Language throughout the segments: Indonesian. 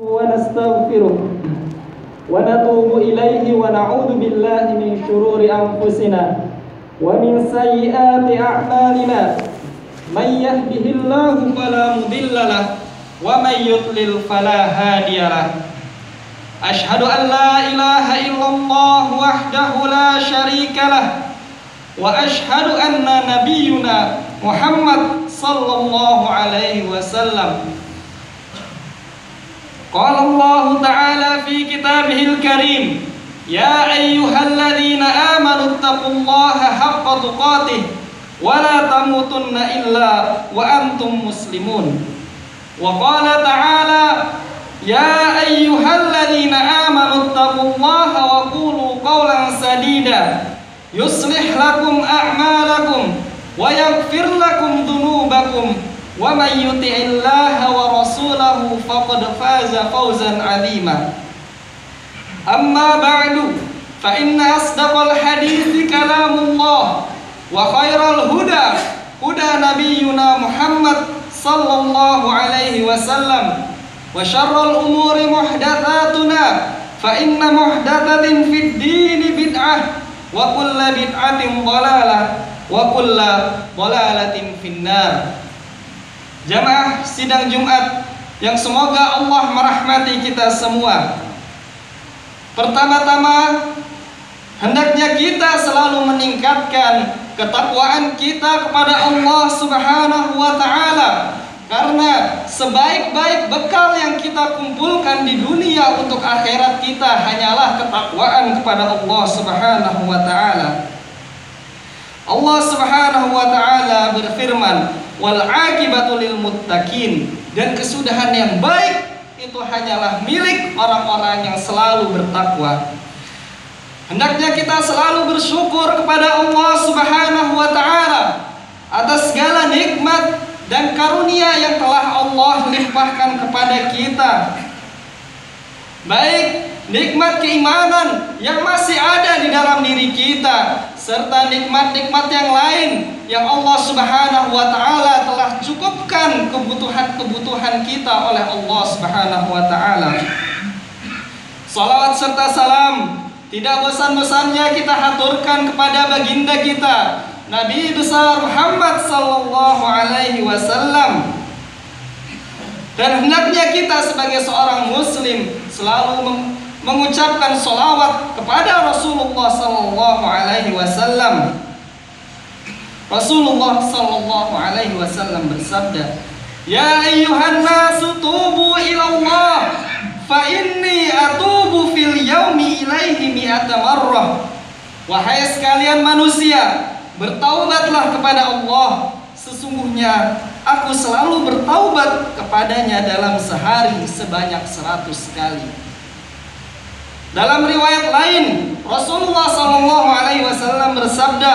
ونستغفره ونتوب إليه ونعوذ بالله من شرور أنفسنا ومن سيئات أعمالنا من يهده الله فلا مضل له ومن يضلل فلا هادي له أشهد أن لا إله إلا الله وحده لا شريك له وأشهد أن نبينا محمد صلى الله عليه وسلم قال الله تعالى في كتابه الكريم يا أيها الذين آمنوا اتقوا الله حق تقاته ولا تموتن إلا وأنتم مسلمون وقال تعالى يا أيها الذين آمنوا اتقوا الله وقولوا قولا سديدا يصلح لكم أعمالكم ويغفر لكم ذنوبكم ومن يطع الله ورسوله فقد فاز فوزا عظيما أما بعد فإن أصدق الحديث كلام الله وخير الهدى هدى نبينا محمد صلى الله عليه وسلم وشر الأمور محدثاتنا فإن محدثة في الدين بدعة وكل بدعة ضلالة وكل ضلالة في النار. Jamaah sidang Jumat yang semoga Allah merahmati kita semua. Pertama-tama, hendaknya kita selalu meningkatkan ketakwaan kita kepada Allah Subhanahu wa Ta'ala, karena sebaik-baik bekal yang kita kumpulkan di dunia untuk akhirat kita hanyalah ketakwaan kepada Allah Subhanahu wa Ta'ala. Allah Subhanahu wa Ta'ala berfirman, wal aqibatu lil muttaqin, dan kesudahan yang baik itu hanyalah milik orang-orang yang selalu bertakwa. Hendaknya kita selalu bersyukur kepada Allah Subhanahu wa Ta'ala atas segala nikmat dan karunia yang telah Allah limpahkan kepada kita, baik nikmat keimanan yang masih ada di dalam diri kita, serta nikmat-nikmat yang lain yang Allah Subhanahu wa Ta'ala telah cukupkan kebutuhan-kebutuhan kita oleh Allah Subhanahu wa Ta'ala. Salawat serta salam tidak bosan-bosannya kita haturkan kepada baginda kita Nabi besar Muhammad sallallahu alaihi wasallam. Dan hendaknya kita sebagai seorang muslim selalu mengucapkan sholawat kepada Rasulullah sallallahu alaihi wasallam. Rasulullah sallallahu alaihi wasallam bersabda, "Ya ayyuhan nasu tubu ila Allah, fa inni atubu fil yaumi ilaihi mi'ata marrah." Wahai sekalian manusia, bertaubatlah kepada Allah, sesungguhnya aku selalu bertaubat kepadanya dalam sehari sebanyak 100 kali. Dalam riwayat lain, Rasulullah SAW bersabda,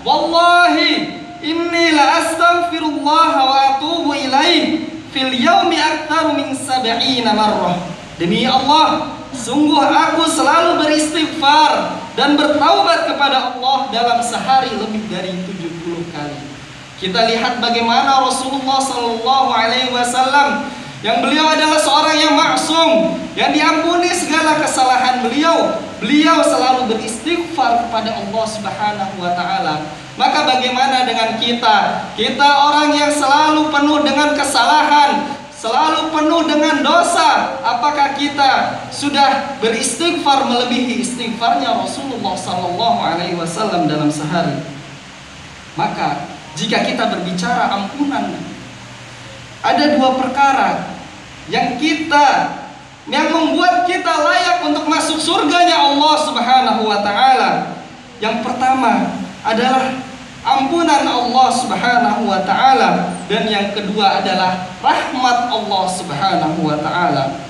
wallahi inni la astaghfirullah wa atubu ilaih fil yaumi aktaru min 70 marrah. Demi Allah, sungguh aku selalu beristighfar dan bertaubat kepada Allah dalam sehari lebih dari 70 kali. Kita lihat bagaimana Rasulullah SAW, yang beliau adalah seorang yang maksum, yang diampuni segala kesalahan beliau. Beliau selalu beristighfar kepada Allah Subhanahu wa Ta'ala. Maka bagaimana dengan kita? Kita orang yang selalu penuh dengan kesalahan, selalu penuh dengan dosa. Apakah kita sudah beristighfar melebihi istighfarnya Rasulullah SAW dalam sehari? Maka jika kita berbicara ampunan, ada dua perkara yang membuat kita layak untuk masuk surganya Allah Subhanahu wa Ta'ala. Yang pertama adalah ampunan Allah Subhanahu wa Ta'ala, dan yang kedua adalah rahmat Allah Subhanahu wa Ta'ala.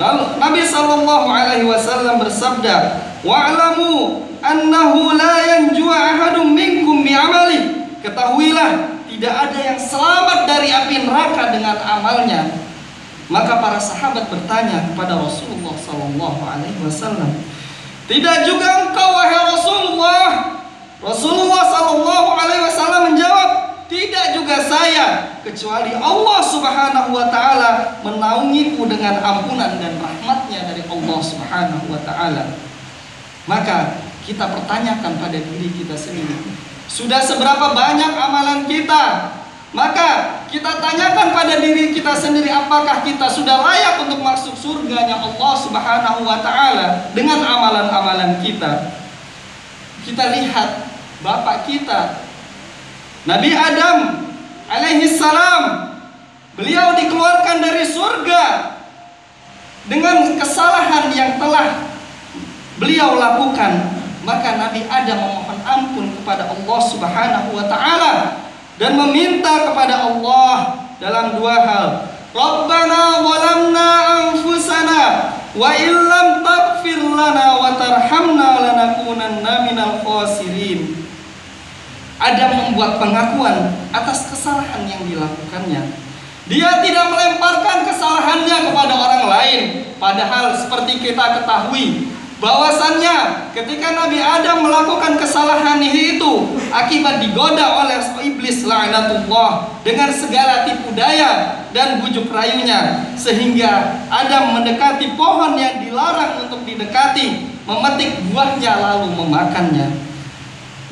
Lalu Nabi sallallahu alaihi wasallam bersabda, wa'lamu annahu la yanju ahadum minkum bi'amali. Ketahuilah, tidak ada yang selamat dari api neraka dengan amalnya. Maka para sahabat bertanya kepada Rasulullah sallallahu alaihi wasallam, tidak juga engkau wahai Rasulullah? Rasulullah sallallahu alaihi wasallam menjawab, tidak juga saya, kecuali Allah Subhanahu wa Ta'ala menaungiku dengan ampunan dan rahmatnya dari Allah Subhanahu wa Ta'ala. Maka kita pertanyakan pada diri kita sendiri, sudah seberapa banyak amalan kita? Maka kita tanyakan pada diri kita sendiri, apakah kita sudah layak untuk masuk surganya Allah Subhanahu wa Ta'ala dengan amalan-amalan kita? Kita lihat bapak kita, Nabi Adam alaihi salam, beliau dikeluarkan dari surga dengan kesalahan yang telah beliau lakukan. Maka Nabi Adam memohon ampun kepada Allah Subhanahu wa Ta'ala dan meminta kepada Allah dalam dua hal. Rabbana zalamna anfusana wa illam taghfir lana wa tarhamna lanakunanna minal khasirin. Adam membuat pengakuan atas kesalahan yang dilakukannya. Dia tidak melemparkan kesalahannya kepada orang lain. Padahal seperti kita ketahui bahwasannya ketika Nabi Adam melakukan kesalahan itu akibat digoda oleh iblis laknatullah dengan segala tipu daya dan bujuk rayunya, sehingga Adam mendekati pohon yang dilarang untuk didekati, memetik buahnya lalu memakannya.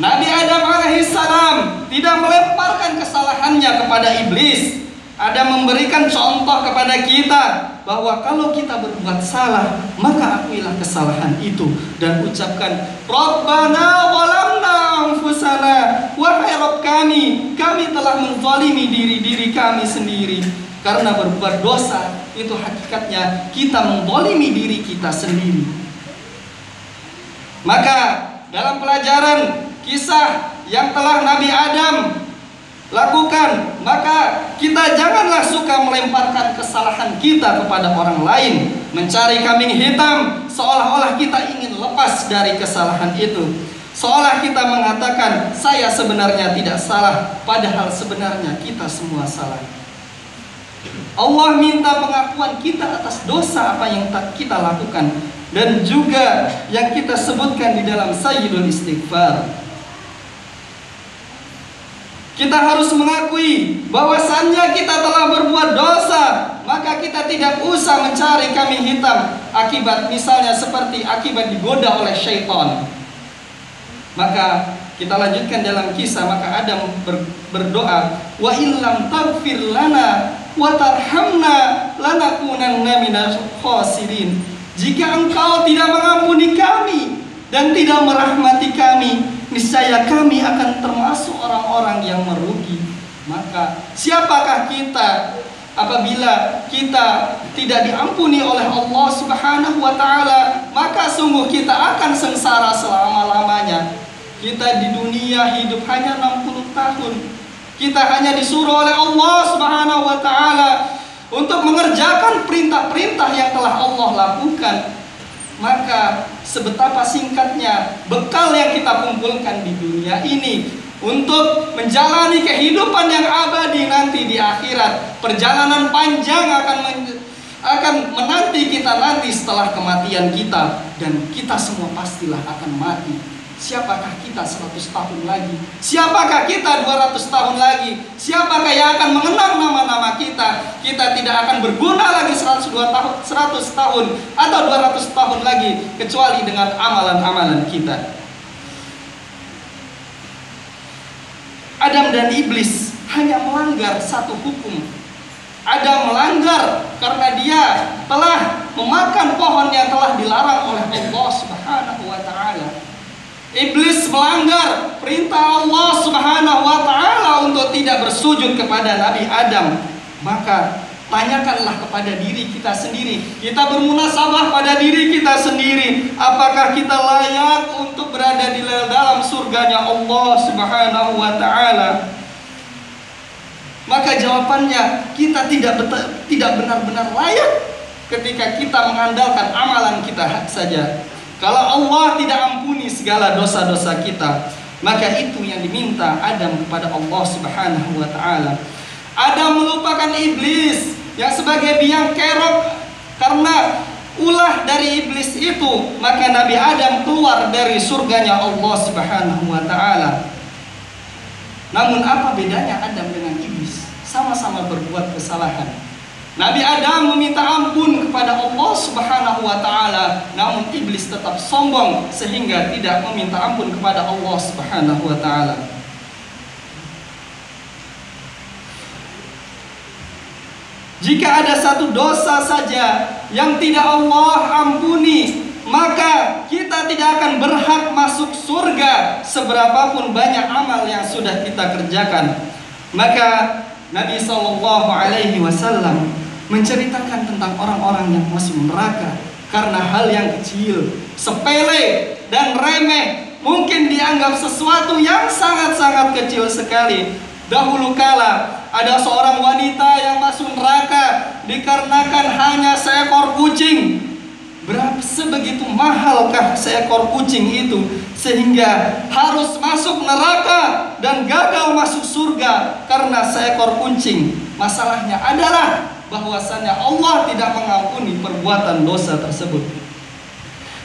Nabi Adam alaihissalam tidak melemparkan kesalahannya kepada iblis. Adam memberikan contoh kepada kita bahwa kalau kita berbuat salah, maka akuilah kesalahan itu dan ucapkan Rabbana zalamna anfusana, wahai Rabb kami telah menzalimi diri kami sendiri. Karena berbuat dosa itu hakikatnya kita menzalimi diri kita sendiri. Maka dalam pelajaran kisah yang telah Nabi Adam lakukan, maka kita janganlah suka melemparkan kesalahan kita kepada orang lain, mencari kambing hitam seolah-olah kita ingin lepas dari kesalahan itu, seolah kita mengatakan saya sebenarnya tidak salah, padahal sebenarnya kita semua salah. Allah minta pengakuan kita atas dosa apa yang kita lakukan dan juga yang kita sebutkan di dalam Sayyidul Istighfar. Kita harus mengakui bahwasannya kita telah berbuat dosa, maka kita tidak usah mencari kambing hitam akibat misalnya seperti akibat digoda oleh syaitan. Maka kita lanjutkan dalam kisah, maka Adam berdoa, wa illam taghfir lana wa tarhamna lanakunanna minal khasirin. Jika engkau tidak mengampuni kami dan tidak merahmati kami, niscaya kami akan termasuk orang-orang yang merugi. Maka siapakah kita apabila kita tidak diampuni oleh Allah Subhanahu wa Ta'ala? Maka sungguh kita akan sengsara selama-lamanya. Kita di dunia hidup hanya 60 tahun. Kita hanya disuruh oleh Allah Subhanahu wa Ta'ala untuk mengerjakan perintah-perintah yang telah Allah lakukan. Maka sebetapa singkatnya bekal yang kita kumpulkan di dunia ini untuk menjalani kehidupan yang abadi nanti di akhirat. Perjalanan panjang akan menanti kita nanti setelah kematian kita, dan kita semua pastilah akan mati. Siapakah kita 100 tahun lagi? Siapakah kita 200 tahun lagi? Siapakah yang akan mengenang nama-nama kita? Kita tidak akan berguna lagi 100 tahun atau 200 tahun lagi kecuali dengan amalan-amalan kita. Adam dan iblis hanya melanggar satu hukum. Adam melanggar karena dia telah memakan pohon yang telah dilarang oleh Allah Subhanahu wa Ta'ala. Iblis melanggar perintah Allah Subhanahu wa Ta'ala untuk tidak bersujud kepada Nabi Adam. Maka tanyakanlah kepada diri kita sendiri. Kita bermunasabah pada diri kita sendiri. Apakah kita layak untuk berada di dalam surganya Allah Subhanahu wa Ta'ala? Maka jawabannya, kita tidak benar-benar layak ketika kita mengandalkan amalan kita saja. Kalau Allah tidak ampuni segala dosa-dosa kita, maka itu yang diminta Adam kepada Allah Subhanahu wa Ta'ala. Adam melupakan iblis yang sebagai biang kerok. Karena ulah dari iblis itu, maka Nabi Adam keluar dari surganya Allah Subhanahu wa Ta'ala. Namun apa bedanya Adam dengan iblis? Sama-sama berbuat kesalahan. Nabi Adam meminta ampun kepada Allah Subhanahu wa taala, namun iblis tetap sombong sehingga tidak meminta ampun kepada Allah Subhanahu wa taala. Jika ada satu dosa saja yang tidak Allah ampuni, maka kita tidak akan berhak masuk surga seberapapun banyak amal yang sudah kita kerjakan. Maka Nabi SAW menceritakan tentang orang-orang yang masuk neraka karena hal yang kecil, sepele dan remeh, mungkin dianggap sesuatu yang sangat-sangat kecil sekali. Dahulu kala ada seorang wanita yang masuk neraka dikarenakan hanya seekor kucing. Sebegitu mahalkah seekor kucing itu sehingga harus masuk neraka dan gagal masuk surga karena seekor kucing? Masalahnya adalah bahwasanya Allah tidak mengampuni perbuatan dosa tersebut.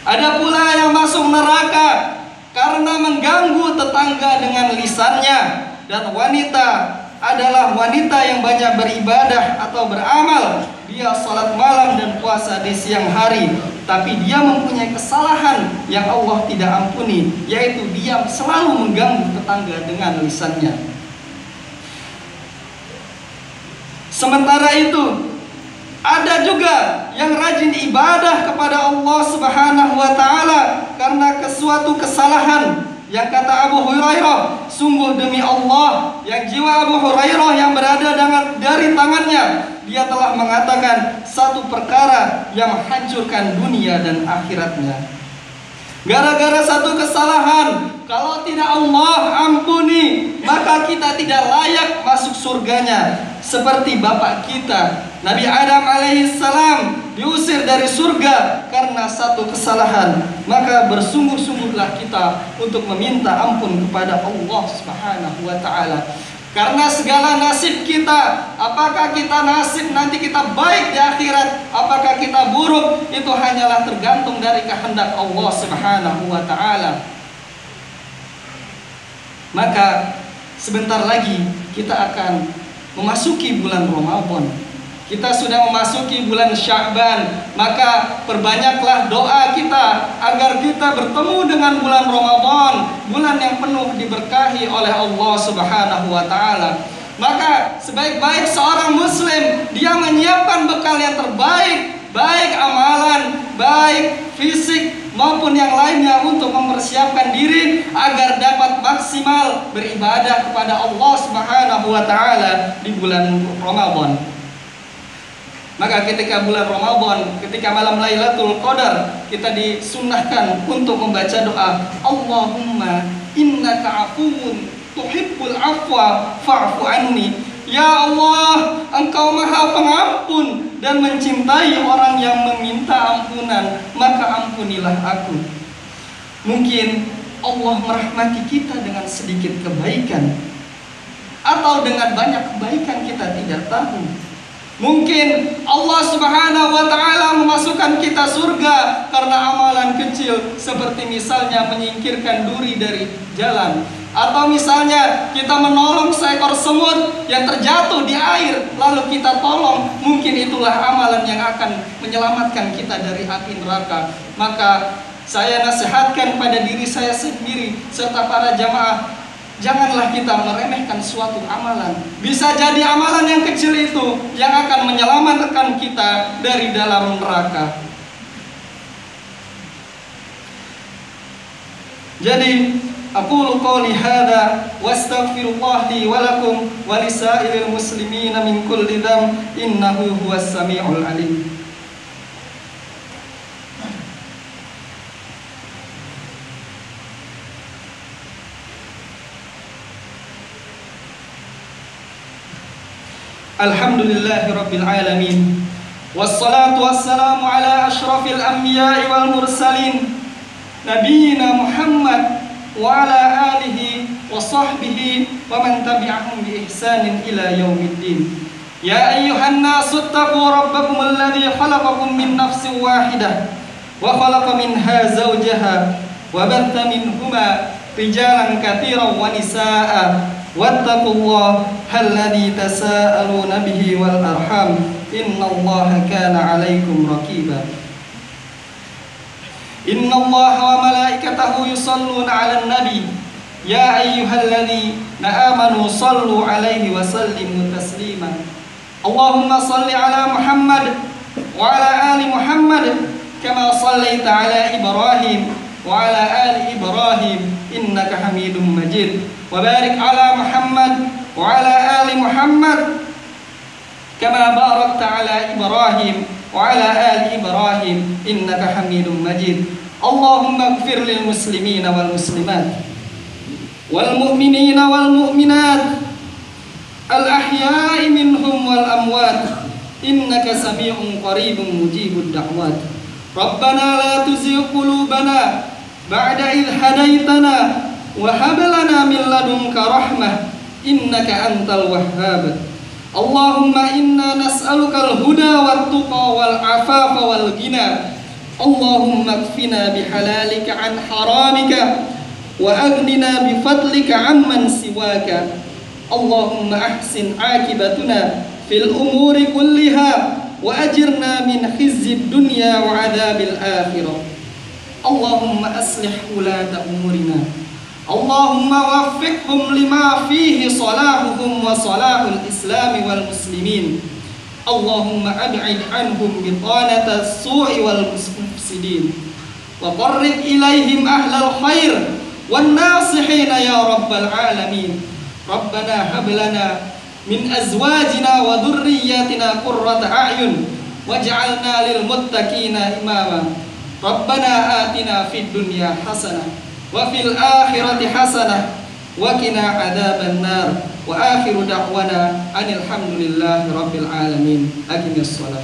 Ada pula yang masuk neraka karena mengganggu tetangga dengan lisannya. Dan wanita adalah wanita yang banyak beribadah atau beramal. Dia salat malam dan puasa di siang hari, tapi dia mempunyai kesalahan yang Allah tidak ampuni, yaitu dia selalu mengganggu tetangga dengan lisannya. Sementara itu, ada juga yang rajin ibadah kepada Allah Subhanahu wa taala karena suatu kesalahan. Yang kata Abu Hurairah, sungguh demi Allah yang jiwa Abu Hurairah yang berada dari tangannya, dia telah mengatakan satu perkara yang menghancurkan dunia dan akhiratnya. Gara-gara satu kesalahan, kalau tidak Allah ampuni, maka kita tidak layak masuk surganya. Seperti bapak kita, Nabi Adam alaihissalam, diusir dari surga karena satu kesalahan. Maka bersungguh-sungguhlah kita untuk meminta ampun kepada Allah Subhanahu wa taala. Karena segala nasib kita, apakah kita nasib nanti kita baik di akhirat, apakah kita buruk, itu hanyalah tergantung dari kehendak Allah Subhanahu wa taala. Maka sebentar lagi kita akan memasuki bulan Ramadan. Kita sudah memasuki bulan Sya'ban, maka perbanyaklah doa kita agar kita bertemu dengan bulan Ramadan, bulan yang penuh diberkahi oleh Allah Subhanahu wa taala. Maka sebaik-baik seorang muslim, dia menyiapkan bekal yang terbaik, baik amalan, baik fisik maupun yang lainnya, untuk mempersiapkan diri agar dapat maksimal beribadah kepada Allah Subhanahu wa taala di bulan Ramadan. Maka ketika bulan Ramadan, ketika malam Lailatul Qadar, kita disunnahkan untuk membaca doa, Allahumma innaka afuwun tuhibbul afwa fa'fu anni. Ya Allah, Engkau Maha Pengampun dan mencintai orang yang meminta ampunan, maka ampunilah aku. Mungkin Allah merahmati kita dengan sedikit kebaikan, atau dengan banyak kebaikan kita tidak tahu. Mungkin Allah Subhanahu wa taala memasukkan kita surga karena amalan kecil, seperti misalnya menyingkirkan duri dari jalan, atau misalnya kita menolong seekor semut yang terjatuh di air lalu kita tolong. Mungkin itulah amalan yang akan menyelamatkan kita dari api neraka. Maka saya nasihatkan pada diri saya sendiri serta para jamaah, janganlah kita meremehkan suatu amalan. Bisa jadi amalan yang kecil itu yang akan menyelamatkan kita dari dalam neraka. Jadi, aqulu qouli hadza wastaghfirullah li wa lakum wa lisairil muslimina min kulli dzamb innahu huwas samiul alim. Alhamdulillahi Rabbil Alamin, wassalatu wassalamu ala ashrafil anbiya'i wal mursalin, Nabiyyina Muhammad wa ala alihi wa sahbihi wa man tabi'ahum bi ihsanin ila yaumiddin. Ya ayyuhan nasu taqu rabbakum alladhi khalaqakum min nafsin wahidah wa khalaqa minha zawjaha wa batha minhuma rijalan katsiran wa nisaa'a wattaqullaha alladzi tasaaluna bihi wal arham innallaha kana 'alaikum raqiba. Innallaha wa malaikatahu yusholluna 'alan nabi ya ayyuhalladzina amanu shallu 'alaihi wa sallimu taslima. Allahumma shalli 'ala Muhammad wa 'ala ali Muhammad kama shallaita 'ala Ibrahim wa 'ala ali Ibrahim innaka Hamidum Majid. Wa barik 'ala Muhammad wa 'ala ali Muhammad kama barakta 'ala Ibrahim wa 'ala ali Ibrahim innaka Hamidum Majid. Allahumma ighfir lil muslimina wal muslimat wal mu'minina wal mu'minat al ahya'i minhum wal amwat innaka sami'un qaribun mujibud da'wat. Rabbana la tuzigh qulubana ba'da idh hadaitana wa hab lana min ladunka rahmah innaka antal wahhab. Allahumma inna nas'aluka al-huda wat tuqa wal afafa wal ghina. Allahumma kfina bihalalika an haramika wa aghnina bifadlika amman siwaka. Allahumma ahsin akibatuna fil umuri kulliha wa ajirna min khizyid dunya wa adzabil akhirah. Allahumma aslih ulata umurina. Allahumma waffiqhum lima fihi salahuhum wa salahul islami wal muslimin. Allahumma ab'id anhum bitanata as-su'i wal mufsidin wa qarrib ilaihim ahlal khair wan nasihin ya rabbal alamin. Rabbana hab lana min azwajina wa dhurriyyatina qurrata a'yun waj'alna lil muttaqina imama. Rabbana atina fid dunya hasanah wa fil akhirati hasanah wa qina adzaban nar. Wa akhiru da'wana anil hamdulillahi rabbil alamin. Aqimis shalah.